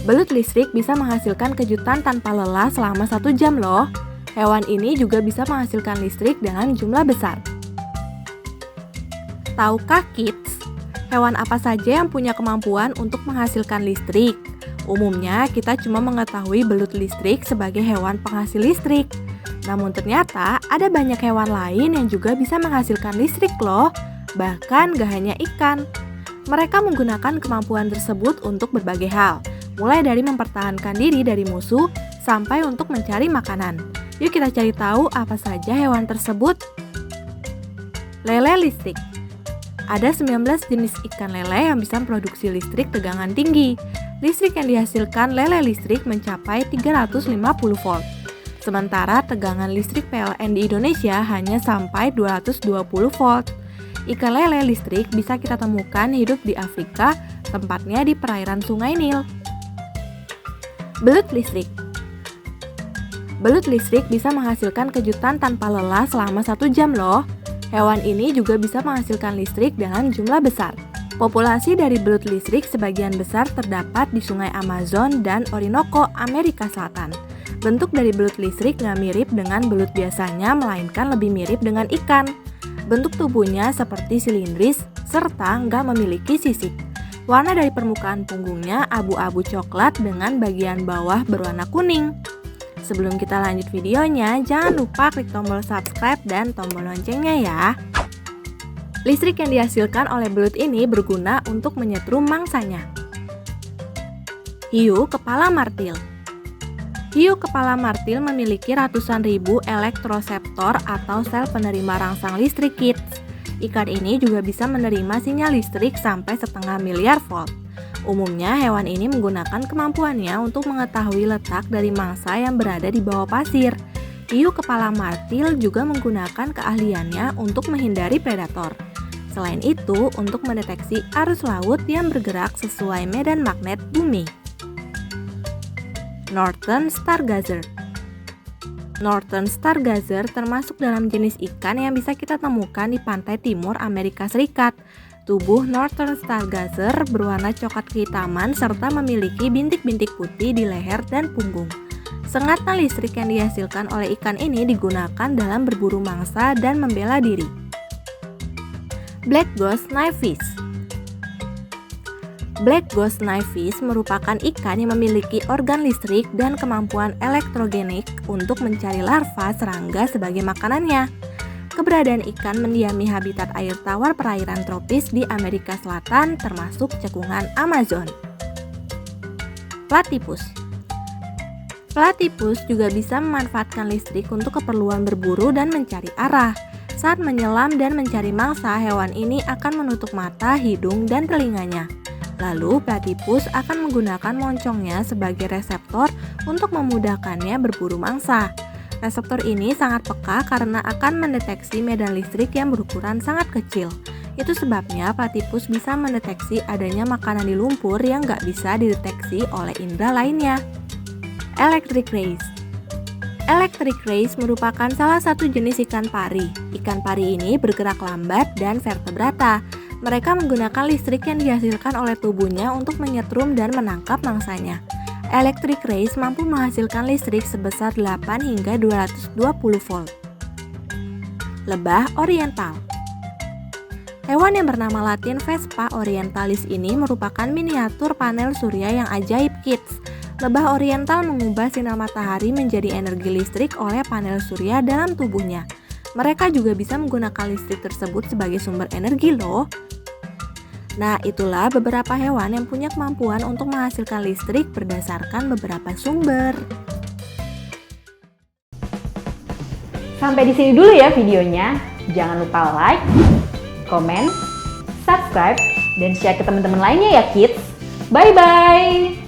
Belut listrik bisa menghasilkan kejutan tanpa lelah selama 1 jam loh. Hewan ini juga bisa menghasilkan listrik dalam jumlah besar. Tahukah kids, hewan apa saja yang punya kemampuan untuk menghasilkan listrik? Umumnya kita cuma mengetahui belut listrik sebagai hewan penghasil listrik. Namun ternyata ada banyak hewan lain yang juga bisa menghasilkan listrik loh. Bahkan gak hanya ikan. Mereka menggunakan kemampuan tersebut untuk berbagai hal, mulai dari mempertahankan diri dari musuh sampai untuk mencari makanan. Yuk kita cari tahu apa saja hewan tersebut. Lele listrik. Ada 19 jenis ikan lele yang bisa memproduksi listrik tegangan tinggi. Listrik yang dihasilkan lele listrik mencapai 350 volt. Sementara tegangan listrik PLN di Indonesia hanya sampai 220 volt. Ikan lele listrik bisa kita temukan hidup di Afrika, tempatnya di perairan Sungai Nil. Belut listrik. Belut listrik bisa menghasilkan kejutan tanpa lelah selama 1 jam loh. Hewan ini juga bisa menghasilkan listrik dalam jumlah besar. Populasi dari belut listrik sebagian besar terdapat di Sungai Amazon dan Orinoco, Amerika Selatan. Bentuk dari belut listrik nggak mirip dengan belut biasanya, melainkan lebih mirip dengan ikan. Bentuk tubuhnya seperti silindris, serta nggak memiliki sisik. Warna dari permukaan punggungnya abu-abu coklat dengan bagian bawah berwarna kuning. Sebelum kita lanjut videonya, jangan lupa klik tombol subscribe dan tombol loncengnya ya. Listrik yang dihasilkan oleh belut ini berguna untuk menyetrum mangsanya. Hiu kepala martil. Hiu kepala martil memiliki ratusan ribu elektroseptor atau sel penerima rangsang listrik kids. Ikan ini juga bisa menerima sinyal listrik sampai 0,5 miliar volt. Umumnya hewan ini menggunakan kemampuannya untuk mengetahui letak dari mangsa yang berada di bawah pasir. Hiu kepala martil juga menggunakan keahliannya untuk menghindari predator. Selain itu, untuk mendeteksi arus laut yang bergerak sesuai medan magnet bumi. Northern Stargazer. Northern Stargazer termasuk dalam jenis ikan yang bisa kita temukan di pantai timur Amerika Serikat. Tubuh Northern Stargazer berwarna coklat kehitaman serta memiliki bintik-bintik putih di leher dan punggung. Sengatan listrik yang dihasilkan oleh ikan ini digunakan dalam berburu mangsa dan membela diri. Black Ghost Knifefish. Black Ghost Knifefish merupakan ikan yang memiliki organ listrik dan kemampuan elektrogenik untuk mencari larva serangga sebagai makanannya. Keberadaan ikan mendiami habitat air tawar perairan tropis di Amerika Selatan termasuk cekungan Amazon. Platypus. Platypus juga bisa memanfaatkan listrik untuk keperluan berburu dan mencari arah. Saat menyelam dan mencari mangsa, hewan ini akan menutup mata, hidung, dan telinganya. Lalu platypus akan menggunakan moncongnya sebagai reseptor untuk memudahkannya berburu mangsa. Reseptor ini sangat peka karena akan mendeteksi medan listrik yang berukuran sangat kecil. Itu sebabnya platypus bisa mendeteksi adanya makanan di lumpur yang nggak bisa dideteksi oleh indera lainnya. Electric rays. Electric rays merupakan salah satu jenis ikan pari. Ikan pari ini bergerak lambat dan vertebrata. Mereka menggunakan listrik yang dihasilkan oleh tubuhnya untuk menyetrum dan menangkap mangsanya. Electric rays mampu menghasilkan listrik sebesar 8 hingga 220 volt. Lebah oriental. Hewan yang bernama latin Vespa orientalis ini merupakan miniatur panel surya yang ajaib kids. Lebah oriental mengubah sinar matahari menjadi energi listrik oleh panel surya dalam tubuhnya. Mereka juga bisa menggunakan listrik tersebut sebagai sumber energi loh. Nah, itulah beberapa hewan yang punya kemampuan untuk menghasilkan listrik berdasarkan beberapa sumber. Sampai di sini dulu ya videonya. Jangan lupa like, komen, subscribe, dan share ke teman-teman lainnya ya kids. Bye-bye!